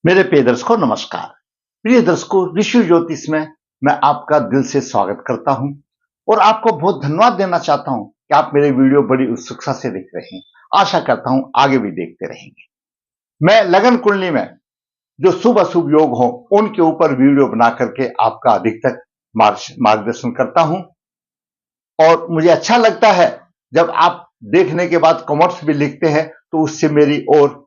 मेरे प्रिय दर्शकों नमस्कार। प्रिय दर्शकों, ऋषि ज्योतिष में मैं आपका दिल से स्वागत करता हूं और आपको बहुत धन्यवाद देना चाहता हूं कि आप मेरे वीडियो बड़ी उत्सुकता से देख रहे हैं। आशा करता हूं आगे भी देखते रहेंगे। मैं लगन कुंडली में जो शुभ अशुभ योग हो उनके ऊपर वीडियो बना करके आपका अधिकतर मार्गदर्शन करता हूं और मुझे अच्छा लगता है जब आप देखने के बाद कमेंट्स भी लिखते हैं तो उससे मेरी और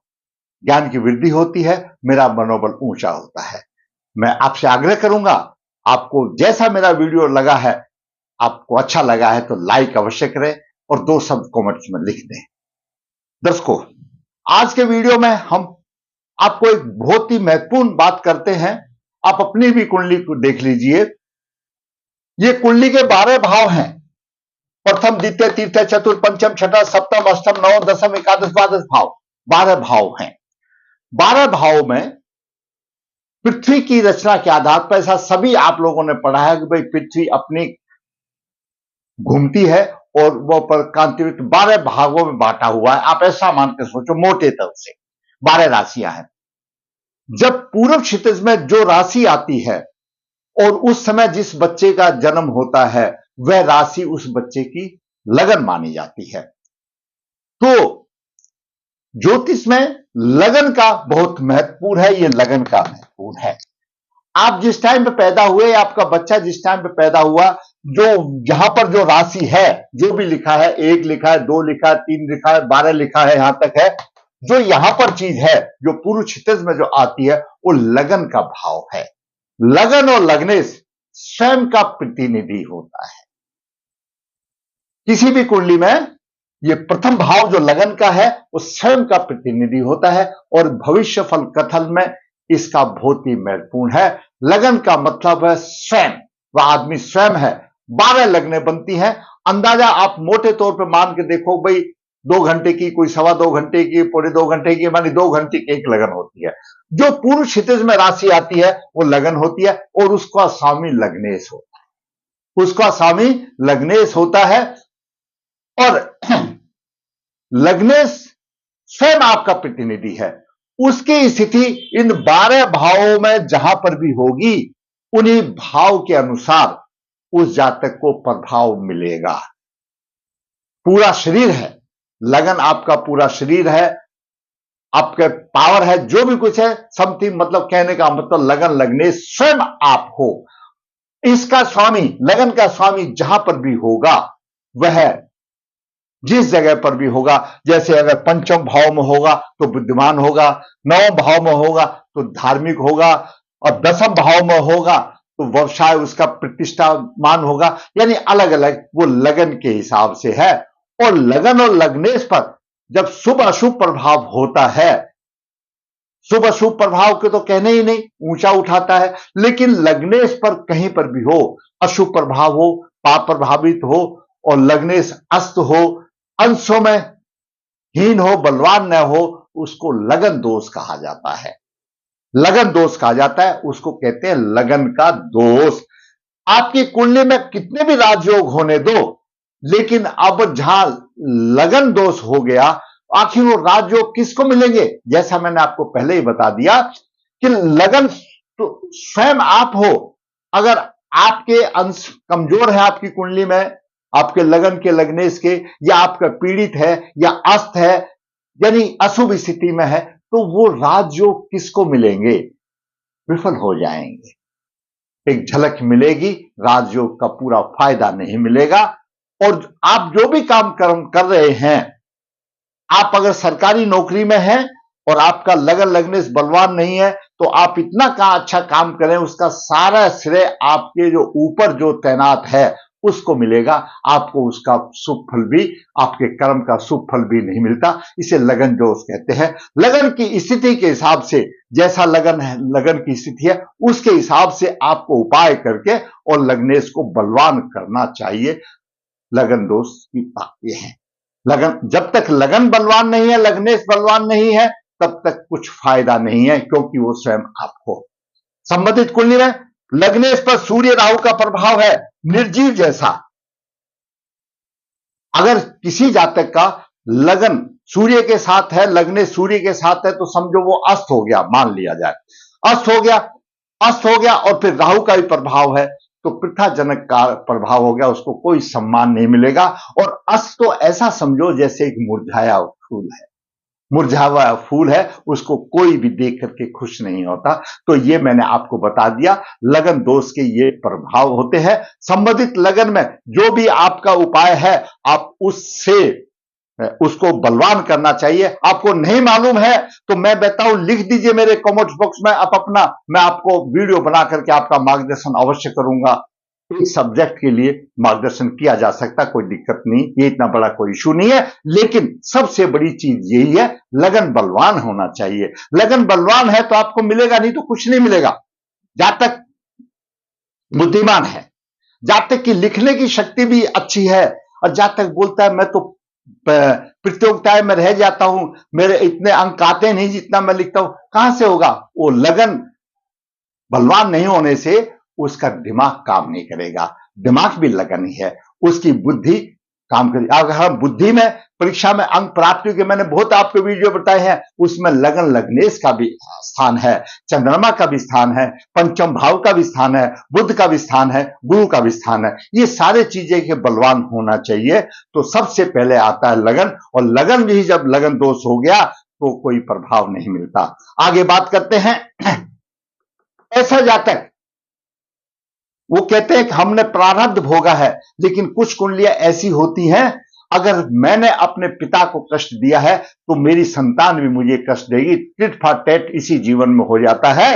ज्ञान की वृद्धि होती है, मेरा मनोबल ऊंचा होता है। मैं आपसे आग्रह करूंगा, आपको जैसा मेरा वीडियो लगा है, आपको अच्छा लगा है तो लाइक अवश्य करें और 2 शब्द कमेंट्स में लिख दें। दर्शकों, आज के वीडियो में हम आपको एक बहुत ही महत्वपूर्ण बात करते हैं। आप अपनी भी कुंडली को देख लीजिए। ये कुंडली के 12 भाव हैं। प्रथम, द्वितीय, तृतीय, चतुर्थ, पंचम, छठा, सप्तम, अष्टम, नवम, दशम, एकादश, द्वादश भाव, 12 भाव हैं। 12 भाव में पृथ्वी की रचना के आधार पर ऐसा सभी आप लोगों ने पढ़ा है कि भाई पृथ्वी अपनी घूमती है और वो पर कांतिवृत्त 12 भागों में बांटा हुआ है। आप ऐसा मान के सोचो, मोटे तौर से 12 राशियां हैं। जब पूर्व क्षितिज में जो राशि आती है और उस समय जिस बच्चे का जन्म होता है वह राशि उस बच्चे की लगन मानी जाती है। तो ज्योतिष में लगन का बहुत महत्वपूर्ण है। ये लगन का महत्वपूर्ण है। आप जिस टाइम पे पैदा हुए, आपका बच्चा जिस टाइम पे पैदा हुआ, जो यहां पर जो राशि है, जो भी लिखा है, 1 लिखा है, 2 लिखा है, 3 लिखा है, 12 लिखा है, यहां तक है, जो यहां पर चीज है, जो पूर्व क्षितिज में जो आती है, वो लगन का भाव है। लगन और लग्नेश स्वयं का प्रतिनिधि होता है। किसी भी कुंडली में ये प्रथम भाव जो लगन का है वो स्वयं का प्रतिनिधि होता है और भविष्य फल कथन में इसका बहुत ही महत्वपूर्ण है। लगन का मतलब है स्वयं, वह आदमी स्वयं है। 12 लगनें बनती हैं। अंदाजा आप मोटे तौर पर मान के देखो, भाई 2 घंटे की, कोई 2.25 घंटे की, पौने 2 घंटे की, मानी 2 घंटे की एक लगन होती है। जो पूर्व क्षितिज में राशि आती है वो लगन होती है और उसका स्वामी लग्नेश होता है। उसका स्वामी लग्नेश होता है और लग्नेश स्वयं आपका प्रतिनिधि है। उसकी स्थिति इन 12 भावों में जहां पर भी होगी, उन्हीं भाव के अनुसार उस जातक को प्रभाव मिलेगा। पूरा शरीर है, लगन आपका पूरा शरीर है, आपके पावर है, जो भी कुछ है, समथिंग, मतलब कहने का मतलब लगन लग्नेश स्वयं आप हो। इसका स्वामी, लगन का स्वामी जहां पर भी होगा, वह जिस जगह पर भी होगा, जैसे अगर पंचम भाव में होगा तो बुद्धिमान होगा, नवम भाव में होगा तो धार्मिक होगा और दसम भाव में होगा तो व्यवसाय उसका प्रतिष्ठामान होगा। यानी अलग अलग वो लगन के हिसाब से है। और लगन और लग्नेश पर जब शुभ अशुभ प्रभाव होता है, शुभ अशुभ प्रभाव के तो कहने ही नहीं, ऊंचा उठाता है। लेकिन लग्नेश पर कहीं पर भी हो, अशुभ प्रभाव हो, पाप प्रभावित हो और लग्नेश अस्त हो, अंशों में हीन हो, बलवान न हो, उसको लगन दोष कहा जाता है। लगन दोष कहा जाता है, उसको कहते हैं लगन का दोष। आपकी कुंडली में कितने भी राजयोग होने दो, लेकिन अब जहां लगन दोष हो गया, आखिर वो राजयोग किसको मिलेंगे? जैसा मैंने आपको पहले ही बता दिया कि लगन तो स्वयं आप हो। अगर आपके अंश कमजोर है आपकी कुंडली में, आपके लगन के लग्नेश के, या आपका पीड़ित है या अस्त है, यानी अशुभ स्थिति में है, तो वो राजयोग किसको मिलेंगे? विफल हो जाएंगे। एक झलक मिलेगी, राजयोग का पूरा फायदा नहीं मिलेगा। और आप जो भी काम कर रहे हैं, आप अगर सरकारी नौकरी में हैं और आपका लगन लग्नेश बलवान नहीं है, तो आप इतना अच्छा काम करें, उसका सारा श्रेय आपके जो ऊपर जो तैनात है उसको मिलेगा। आपको उसका शुभ फल भी, आपके कर्म का शुभ फल भी नहीं मिलता। इसे लगन दोष कहते हैं। लगन की स्थिति के हिसाब से, जैसा लगन है, लगन की स्थिति है, उसके हिसाब से आपको उपाय करके और लग्नेश को बलवान करना चाहिए। लगन दोष की बात यह है। लगन, जब तक लगन बलवान नहीं है, लग्नेश बलवान नहीं है, तब तक कुछ फायदा नहीं है, क्योंकि वो स्वयं आप हो। संबंधित कुंडली में लग्नेश पर सूर्य राहु का प्रभाव है, निर्जीव जैसा। अगर किसी जातक का लगन सूर्य के साथ है, लग्ने सूर्य के साथ है, तो समझो वो अस्त हो गया, मान लिया जाए अस्त हो गया, अस्त हो गया। और फिर राहु का भी प्रभाव है, तो पृथाजनक का प्रभाव हो गया, उसको कोई सम्मान नहीं मिलेगा। और अस्त तो ऐसा समझो जैसे एक मुरझाया फूल है, मुरझाया हुआ फूल है, उसको कोई भी देख करके खुश नहीं होता। तो ये मैंने आपको बता दिया, लगन दोष के ये प्रभाव होते हैं। संबंधित लगन में जो भी आपका उपाय है, आप उसको बलवान करना चाहिए। आपको नहीं मालूम है तो मैं बताऊं, लिख दीजिए मेरे कमेंट बॉक्स में, मैं आपको वीडियो बना करके आपका मार्गदर्शन अवश्य करूंगा। इस सब्जेक्ट के लिए मार्गदर्शन किया जा सकता, कोई दिक्कत नहीं, ये इतना बड़ा कोई इशू नहीं है। लेकिन सबसे बड़ी चीज यही है, लगन बलवान होना चाहिए। लगन बलवान है तो आपको मिलेगा, नहीं तो कुछ नहीं मिलेगा। जहां तक बुद्धिमान है, जहां तक कि लिखने की शक्ति भी अच्छी है, और जहां तक बोलता है मैं तो प्रतियोगिताएं में रह जाता हूं, मेरे इतने अंक आते नहीं जितना मैं लिखता हूं, कहां से होगा? वो लगन बलवान नहीं होने से उसका दिमाग काम नहीं करेगा। दिमाग भी लगन ही है, उसकी बुद्धि काम करेगी। अगर हम बुद्धि में परीक्षा में अंक प्राप्ति के, मैंने बहुत आपको वीडियो बताए हैं, उसमें लगन लग्नेश का भी स्थान है, चंद्रमा का भी स्थान है, पंचम भाव का भी स्थान है, बुध का भी स्थान है, गुरु का भी स्थान है। ये सारे चीजें के बलवान होना चाहिए। तो सबसे पहले आता है लगन, और लगन भी जब लगन दोष हो गया तो कोई प्रभाव नहीं मिलता। आगे बात करते हैं। ऐसा जातक, वो कहते हैं कि हमने प्रारब्ध भोगा है, लेकिन कुछ कुंडलियां ऐसी होती हैं, अगर मैंने अपने पिता को कष्ट दिया है तो मेरी संतान भी मुझे कष्ट देगी। टिट फॉर टैट इसी जीवन में हो जाता है।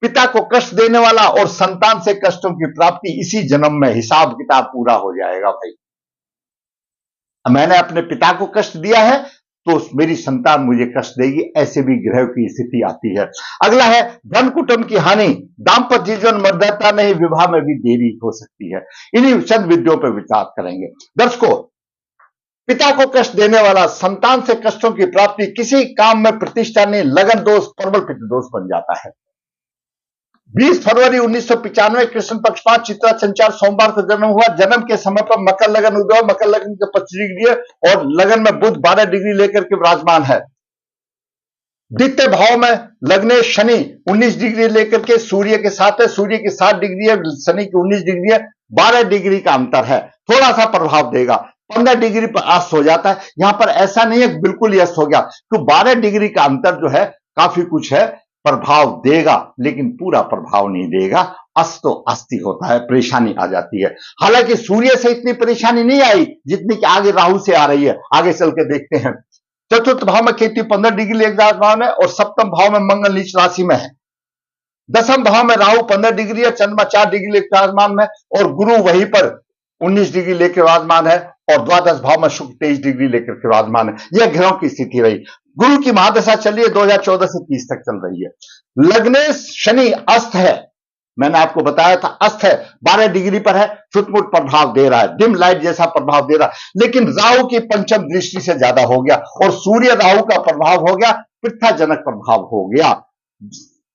पिता को कष्ट देने वाला और संतान से कष्टों की प्राप्ति इसी जन्म में, हिसाब किताब पूरा हो जाएगा भाई। मैंने अपने पिता को कष्ट दिया है तो मेरी संतान मुझे कष्ट देगी, ऐसे भी ग्रह की स्थिति आती है। अगला है धन कुटुंब की हानि, दाम्पत्य जीवन मध्यता नहीं, विवाह में भी देरी हो सकती है। इन्हीं चंद विधियों पर विचार करेंगे। दर्शकों, पिता को कष्ट देने वाला, संतान से कष्टों की प्राप्ति, किसी काम में प्रतिष्ठा नहीं, लगन दोष, प्रबल पितृ दोष बन जाता है। 20 फरवरी 1995 कृष्ण पक्षपात चित्रा संचार सोमवार को जन्म हुआ। जन्म के समय पर मकर लगन उदय, मकर लगन के 25 डिग्री है, और लगन में बुध 12 डिग्री लेकर के विराजमान है। द्वितीय भाव में लग्ने शनि 19 डिग्री लेकर के सूर्य के साथ है, सूर्य की 7 डिग्री है, शनि की 19 डिग्री है, 12 डिग्री का अंतर है, थोड़ा सा प्रभाव देगा। 15 डिग्री पर अस्त हो जाता है। यहां पर ऐसा नहीं है बिल्कुल ही अस्त हो गया, तो 12 डिग्री का अंतर जो है काफी कुछ है, प्रभाव देगा, लेकिन पूरा प्रभाव नहीं देगा। अस्त तो अस्थि होता है, परेशानी आ जाती है। हालांकि सूर्य से इतनी परेशानी नहीं आई जितनी कि आगे राहु से आ रही है, आगे चल के देखते हैं। चतुर्थ भाव में केतु 15 डिग्री विराजमान है, और सप्तम भाव में मंगल नीच राशि में है। दसम भाव में राहु 15 डिग्री है, चंद्रमा 4 डिग्री विराजमान है, और गुरु वहीं पर 19 डिग्री लेकर विराजमान है, और द्वादश भाव में शुक्र 23 डिग्री लेकर विराजमान है। यह ग्रहों की स्थिति रही। गुरु की महादशा चल रही है, 2014 से 30 तक चल रही है। लग्नेश शनि अस्त है, मैंने आपको बताया था अस्त है, 12 डिग्री पर है, छुटमुट प्रभाव दे रहा है, डिम लाइट जैसा प्रभाव दे रहा है। लेकिन राहु की पंचम दृष्टि से ज्यादा हो गया, और सूर्य राहु का प्रभाव हो गया, पृथ्वाजनक प्रभाव हो गया।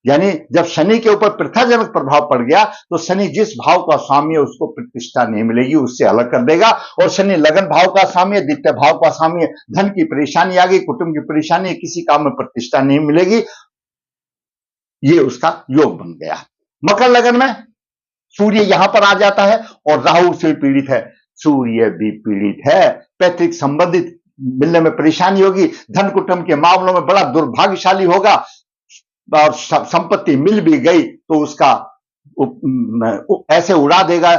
यानी जब शनि के ऊपर पृथ्वाजनक प्रभाव पड़ गया, तो शनि जिस भाव का स्वामी है उसको प्रतिष्ठा नहीं मिलेगी, उससे अलग कर देगा। और शनि लगन भाव का स्वामी है, द्वितीय भाव का स्वामी है, धन की परेशानी आ गई, कुटुंब की परेशानी है, किसी काम में प्रतिष्ठा नहीं मिलेगी, ये उसका योग बन गया। मकर लगन में सूर्य यहां पर आ जाता है, और राहु से पीड़ित है, सूर्य भी पीड़ित है, पैतृक संबंधित मिलने में परेशानी होगी, धन कुटुंब के मामलों में बड़ा दुर्भाग्यशाली होगा, और संपत्ति मिल भी गई तो उसका ऐसे उड़ा देगा,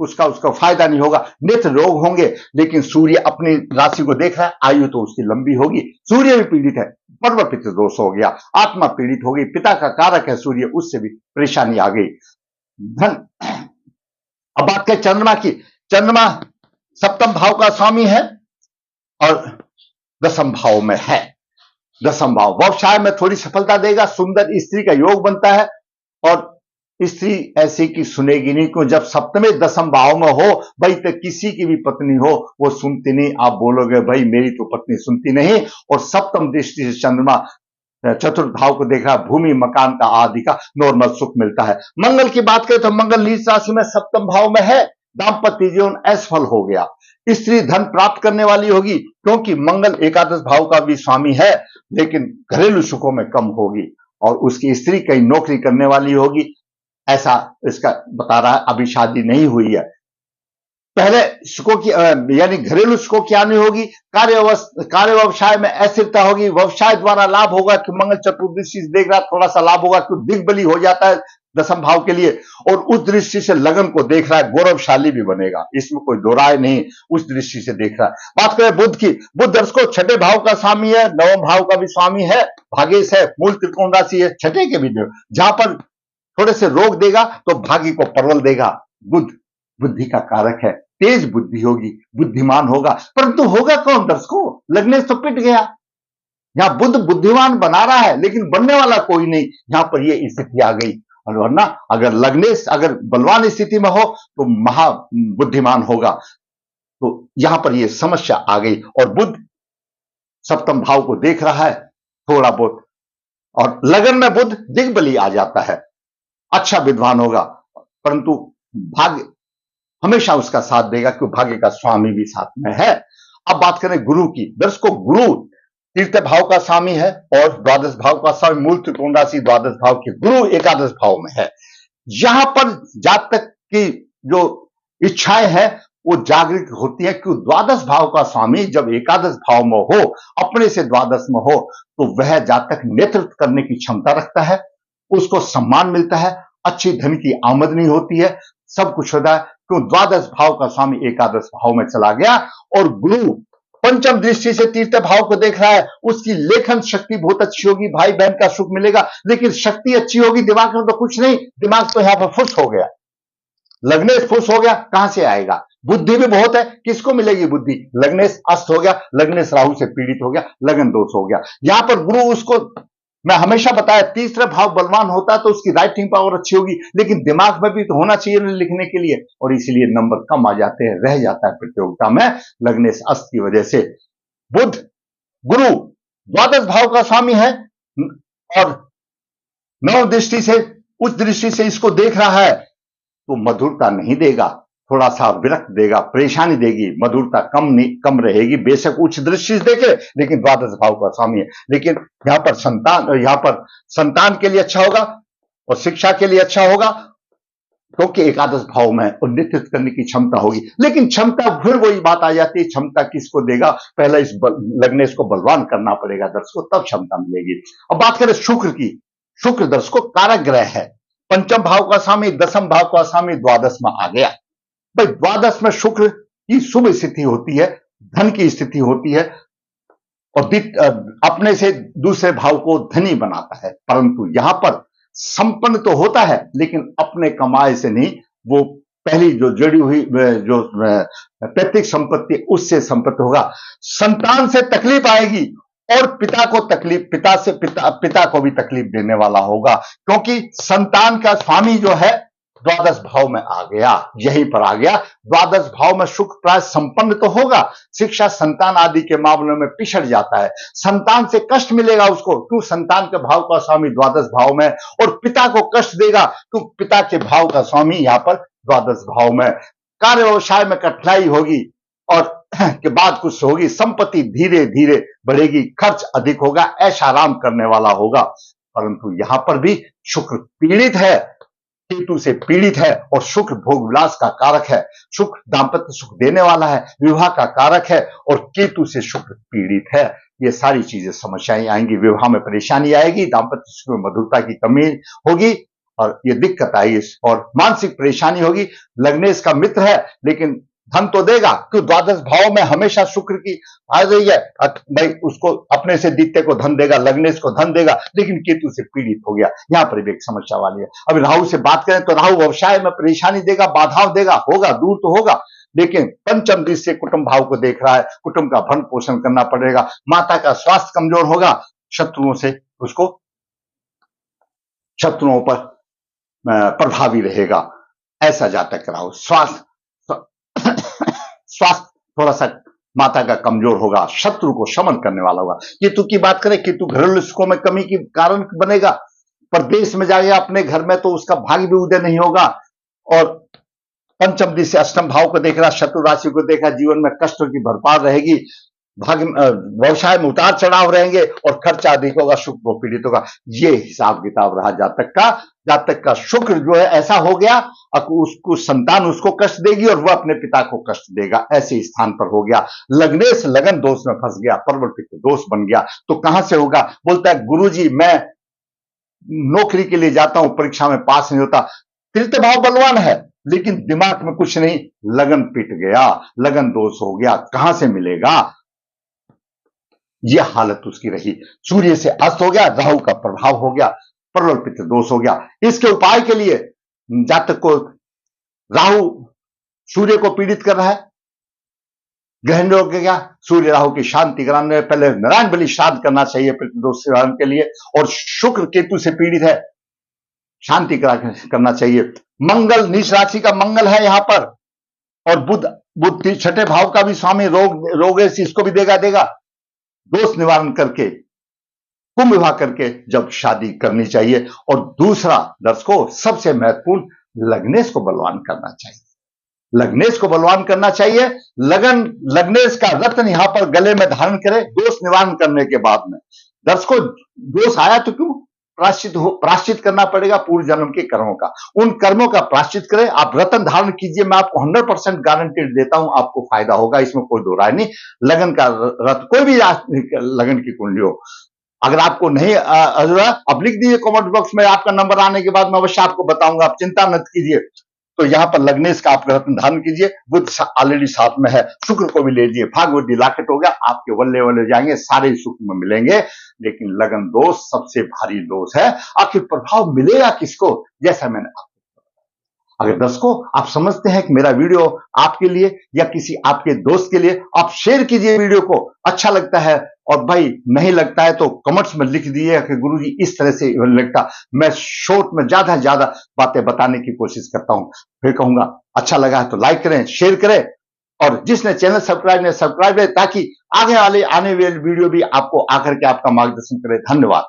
उसका फायदा नहीं होगा, नेत्र रोग होंगे। लेकिन सूर्य अपनी राशि को देख रहा है, आयु तो उसकी लंबी होगी। सूर्य भी पीड़ित है, पर्व पितृ दोष हो गया, आत्मा पीड़ित हो गई, पिता का कारक है सूर्य, उससे भी परेशानी आ गई। धन। अब बात करें चंद्रमा की। चंद्रमा सप्तम भाव का स्वामी है, और दसम भाव में है। दसम भाव व्यवसाय में थोड़ी सफलता देगा, सुंदर स्त्री का योग बनता है, और स्त्री ऐसी की सुनेगी नहीं, क्यों? जब सप्तमे दसम भाव में हो भाई, तो किसी की भी पत्नी हो वो सुनती नहीं। आप बोलोगे भाई मेरी तो पत्नी सुनती नहीं, और सप्तम दृष्टि से चंद्रमा चतुर्थ भाव को देखा, भूमि मकान का आदि का नॉर्मल सुख मिलता है। मंगल की बात करें तो मंगल नीच राशि में सप्तम भाव में है, दाम्पत्य जीवन असफल हो गया। स्त्री धन प्राप्त करने वाली होगी क्योंकि मंगल एकादश भाव का भी स्वामी है, लेकिन घरेलू सुखों में कम होगी। और उसकी स्त्री कहीं नौकरी करने वाली होगी, ऐसा इसका बता रहा है। अभी शादी नहीं हुई है, पहले सुखों की यानी घरेलू सुखों की हानि होगी। कार्य व्यवसाय में अस्थिरता होगी। व्यवसाय द्वारा लाभ होगा कि मंगल चतुर्दृष्टि से देख रहा, थोड़ा सा लाभ होगा कि दिग्बली हो जाता है दसम भाव के लिए, और उस दृष्टि से लगन को देख रहा है, गौरवशाली भी बनेगा, इसमें कोई दो राय नहीं। उस दृष्टि से देख रहा है। बात करें बुध की, बुध दर्शकों छठे भाव का स्वामी है, नवम भाव का भी स्वामी है, भाग्येश है, मूल त्रिकोण राशि है, छठे के भी देव। जहां पर थोड़े से रोक देगा तो भाग्य को परवल देगा। बुध बुद्धि का कारक है, तेज बुद्धि होगी, बुद्धिमान होगा, परंतु होगा कौन दर्शकों? लग्नेश तो पिट गया। यहां बुद्ध बुद्धिमान बना रहा है, लेकिन बनने वाला कोई नहीं। यहां पर यह स्थिति आ गई। और वरना अगर लग्नेश अगर बलवान स्थिति में हो तो महा बुद्धिमान होगा। तो यहां पर यह समस्या आ गई। और बुद्ध सप्तम भाव को देख रहा है थोड़ा बहुत, और लगन में बुद्ध दिग्बली आ जाता है। अच्छा विद्वान होगा, परंतु भाग्य हमेशा उसका साथ देगा क्योंकि भाग्य का स्वामी भी साथ में है। अब बात करें गुरु की। दर्शकों गुरु तीर्थ भाव का स्वामी है और द्वादश भाव का स्वामी, मूल त्रिकोण राशि द्वादश भाव के गुरु एकादश भाव में है। यहां पर जातक की जो इच्छाएं हैं वो जागृत होती है कि द्वादश भाव का स्वामी जब एकादश भाव में हो, अपने से द्वादश में हो, तो वह जातक नेतृत्व करने की क्षमता रखता है, उसको सम्मान मिलता है, अच्छी धन की आमदनी होती है, सब कुछ होता है क्यों द्वादश भाव का स्वामी एकादश भाव में चला गया। और गुरु पंचम दृष्टि से तीर्थ भाव को देख रहा है। उसकी लेखन शक्ति बहुत अच्छी होगी, भाई बहन का सुख मिलेगा, लेकिन शक्ति अच्छी होगी, दिमाग में तो कुछ नहीं, दिमाग तो यहां पर फुस हो गया। लग्नेश फुस हो गया, कहां से आएगा? बुद्धि भी बहुत है, किसको मिलेगी बुद्धि? लग्नेश अस्त हो गया, लग्नेश राहु से पीड़ित हो गया, लगन दोष हो गया। यहां पर गुरु उसको, मैं हमेशा बताया, तीसरा भाव बलवान होता है तो उसकी राइटिंग पावर अच्छी होगी, लेकिन दिमाग में भी तो होना चाहिए लिखने के लिए, और इसीलिए नंबर कम आ जाते हैं, रह जाता है प्रतियोगिता में लग्नेश अस्त की वजह से। बुध गुरु द्वादश भाव का स्वामी है और नव दृष्टि से, उस दृष्टि से इसको देख रहा है, तो मधुरता नहीं देगा, थोड़ा सा विरक्त देगा, परेशानी देगी, मधुरता कम रहेगी। बेशक उच्च दृष्टि से देखे, लेकिन द्वादश भाव का स्वामी है। लेकिन यहां पर संतान के लिए अच्छा होगा और शिक्षा के लिए अच्छा होगा, क्योंकि एकादश भाव में और नेतृत्व करने की क्षमता होगी। लेकिन क्षमता, फिर वही बात आ जाती है, क्षमता किसको देगा? पहले इस लग्नेश को बलवान करना पड़ेगा दर्शकों, तब क्षमता मिलेगी। अब बात करें शुक्र की। शुक्र दर्शकों कारक ग्रह है, पंचम भाव का स्वामी, दसम भाव का स्वामी द्वादश में आ गया। भाई द्वादश में शुक्र की शुभ स्थिति होती है, धन की स्थिति होती है, और अपने से दूसरे भाव को धनी बनाता है, परंतु यहां पर संपन्न तो होता है, लेकिन अपने कमाए से नहीं, वो पहली जो जड़ी हुई जो पैतृक संपत्ति, उससे संपत्ति होगा। संतान से तकलीफ आएगी और पिता को भी तकलीफ देने वाला होगा, क्योंकि संतान का स्वामी जो है द्वादश भाव में आ गया, यहीं पर आ गया। द्वादश भाव में शुक्र प्राय संपन्न तो होगा, शिक्षा संतान आदि के मामलों में पिछड़ जाता है, संतान से कष्ट मिलेगा उसको, क्यों संतान के भाव का स्वामी द्वादश भाव में, और पिता को कष्ट देगा क्यों पिता के भाव का स्वामी यहां पर द्वादश भाव में। कार्य व्यवसाय में कठिनाई होगी और के बाद कुछ होगी, संपत्ति धीरे धीरे बढ़ेगी, खर्च अधिक होगा, ऐशा आराम करने वाला होगा। परंतु यहां पर भी शुक्र पीड़ित है, केतु से पीड़ित है, और शुक्र भोग विलास का कारक है, शुक्र दाम्पत्य सुख देने वाला है, विवाह का कारक है, और केतु से शुक्र पीड़ित है। ये सारी चीजें समस्याएं आएंगी, विवाह में परेशानी आएगी, दाम्पत्य सुख में मधुरता की कमी होगी, और ये दिक्कत आएगी, और मानसिक परेशानी होगी। लग्नेश का मित्र है, लेकिन धन तो देगा, क्यों द्वादश भाव में हमेशा शुक्र की आ रही है, भाई उसको अपने से द्वितीय को धन देगा, लग्नेश को धन देगा, लेकिन केतु से पीड़ित हो गया, यहां पर भी एक समस्या वाली है। अभी राहु से बात करें तो राहु व्यवसाय में परेशानी देगा, बाधाओं देगा, होगा दूर तो होगा, लेकिन पंचम दृष्टि से कुटुंब भाव को देख रहा है, कुटुंब का भरण पोषण करना पड़ेगा, माता का स्वास्थ्य कमजोर होगा, शत्रुओं से उसको शत्रुओं पर प्रभावी रहेगा, ऐसा जातक राहु। स्वास्थ्य थोड़ा सा माता का कमजोर होगा, शत्रु को शमन करने वाला होगा। केतु की बात करें, केतु घरेलू सुखों में कमी के कारण बनेगा, परदेश में जाएगा अपने घर में तो उसका भाग्य भी उदय नहीं होगा, और पंचम दृष्टि से अष्टम भाव को देख रहा, शत्रु राशि को देखा, जीवन में कष्टों की भरपार रहेगी, व्यवसाय में उतार चढ़ाव रहेंगे और खर्चा अधिक होगा, शुक्र को पीड़ित होगा। ये हिसाब किताब रहा जातक का शुक्र जो है ऐसा हो गया, उसको संतान उसको कष्ट देगी और वह अपने पिता को कष्ट देगा, ऐसे स्थान पर हो गया। लग्नेश लगन दोष में फंस गया, प्रबल पित्त दोष बन गया। तो कहां से होगा? बोलता है गुरुजी मैं नौकरी के लिए जाता हूं, परीक्षा में पास नहीं होता। तृतीय भाव बलवान है लेकिन दिमाग में कुछ नहीं, लगन पिट गया, लगन दोष हो गया, कहां से मिलेगा? यह हालत उसकी रही। सूर्य से अस्त हो गया, राहु का प्रभाव हो गया, प्रबल पित्त दोष हो गया। इसके उपाय के लिए जातक को राहु सूर्य को पीड़ित कर रहा है, ग्रहण योग हो गया, सूर्य राहु की शांति कराने पहले नारायण बलि श्राद्ध करना चाहिए पितृदोष निवारण के लिए। और शुक्र केतु से पीड़ित है, शांति करना चाहिए। मंगल नीच राशि का मंगल है यहां पर, और बुध छठे भाव का भी स्वामी, रोग है इसको भी देगा। दोष निवारण करके कुंभ विवाह करके जब शादी करनी चाहिए। और दूसरा दर्शकों सबसे महत्वपूर्ण, लग्नेश को बलवान करना चाहिए, लग्नेश को बलवान करना चाहिए। लग्नेश का रत्न यहां पर गले में धारण करे दोष निवारण करने के बाद में। दर्शकों दोष आया तो क्यों? प्राश्चित करना पड़ेगा पूर्व जन्म के कर्मों का, उन कर्मों का प्राश्चित करें। आप रत्न धारण कीजिए, मैं आपको 100% गारंटी देता हूं, आपको फायदा होगा, इसमें कोई दो राय नहीं। लगन का रत्न, कोई भी लगन की कुंडली हो, अगर आपको नहीं आप लिख दीजिए कमेंट बॉक्स में, आपका नंबर आने के बाद मैं अवश्य आपको बताऊंगा, आप चिंता मत कीजिए। तो यहां पर लग्नेश का आप रत्न धारण कीजिए, बुध ऑलरेडी साथ में है, शुक्र को भी ले लीजिए, भागवती लॉकेट हो गया, आपके वल्ले जाएंगे, सारे सुख में मिलेंगे। लेकिन लगन दोष सबसे भारी दोष है। आखिर प्रभाव मिलेगा किसको? जैसा मैंने अगर दर्शकों आप समझते हैं कि मेरा वीडियो आपके लिए या किसी आपके दोस्त के लिए, आप शेयर कीजिए वीडियो को, अच्छा लगता है। और भाई नहीं लगता है तो कमेंट्स में लिख दिए कि गुरुजी इस तरह से लगता। मैं शॉर्ट में ज्यादा बातें बताने की कोशिश करता हूं। फिर कहूंगा अच्छा लगा है तो लाइक करें, शेयर करें, और जिसने चैनल सब्सक्राइब करें ताकि आगे वाले आने वाले वीडियो भी आपको आकर के आपका मार्गदर्शन करे। धन्यवाद।